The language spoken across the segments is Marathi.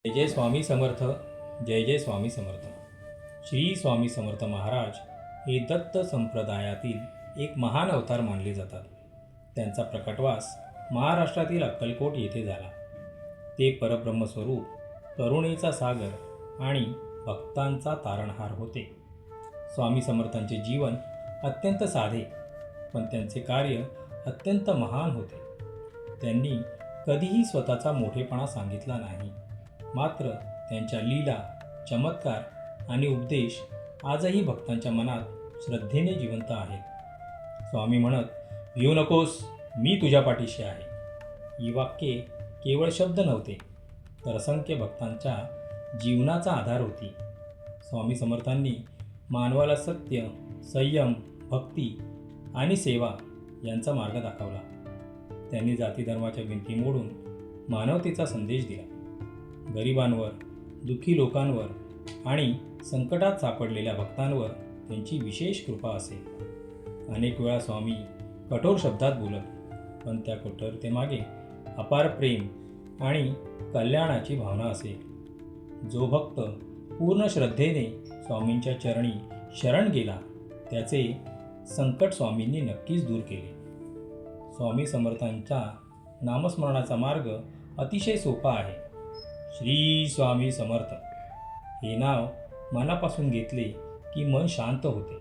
जय जय स्वामी समर्थ. जय जय स्वामी समर्थ. श्री स्वामी समर्थ महाराज हे दत्त संप्रदायातील एक महान अवतार मानले जातात. त्यांचा प्रकटवास महाराष्ट्रातील अक्कलकोट येथे झाला. ते परब्रह्मस्वरूप, करुणेचा सागर आणि भक्तांचा तारणहार होते. स्वामी समर्थांचे जीवन अत्यंत साधे, पण त्यांचे कार्य अत्यंत महान होते. त्यांनी कधीही स्वतःचा मोठेपणा सांगितला नाही. मात्र त्यांच्या लीला, चमत्कार आणि उपदेश आजही भक्तांच्या मनात श्रद्धेने जिवंत आहेत. स्वामी म्हणत, भिऊ नकोस, मी तुझ्या पाठीशी आहे. ही वाक्ये केवळ शब्द नव्हते, तर असंख्य भक्तांच्या जीवनाचा आधार होती. स्वामी समर्थांनी मानवाला सत्य, संयम, भक्ती आणि सेवा यांचा मार्ग दाखवला. त्यांनी जाती धर्माच्या भिंती मोडून मानवतेचा संदेश दिला. गरिबांवर, दुःखी लोकांवर आणि संकटात सापडलेल्या भक्तांवर त्यांची विशेष कृपा असे. अनेक वेळा स्वामी कठोर शब्दात बोलत, पण त्या कठोरतेमागे अपार प्रेम आणि कल्याणाची भावना असे. जो भक्त पूर्ण श्रद्धेने स्वामींच्या चरणी शरण गेला, त्याचे संकट स्वामींनी नक्कीच दूर केले. स्वामी समर्थांच्या नामस्मरणाचा मार्ग अतिशय सोपा आहे. श्री स्वामी समर्थ हे नाव मनापासून घेतले की मन शांत होते,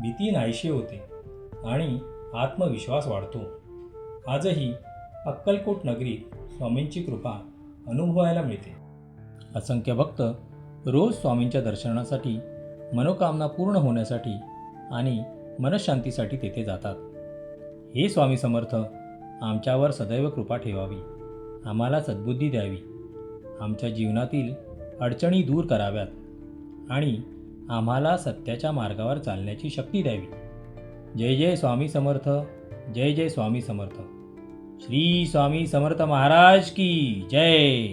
भीती नाहीशी होते आणि आत्मविश्वास वाढतो. आजही अक्कलकोट नगरीत स्वामींची कृपा अनुभवायला मिळते. असंख्य भक्त रोज स्वामींच्या दर्शनासाठी, मनोकामना पूर्ण होण्यासाठी आणि मनशांतीसाठी तेथे जातात. हे स्वामी समर्थ, आमच्यावर सदैव कृपा ठेवावी, आम्हाला सद्बुद्धी द्यावी, आमच्या जीवनातील अडचणी दूर कराव्यात आणि आम्हाला सत्याच्या मार्गावर चालण्याची शक्ती द्यावी. जय जय स्वामी समर्थ. जय जय स्वामी समर्थ. श्री स्वामी समर्थ महाराज की जय.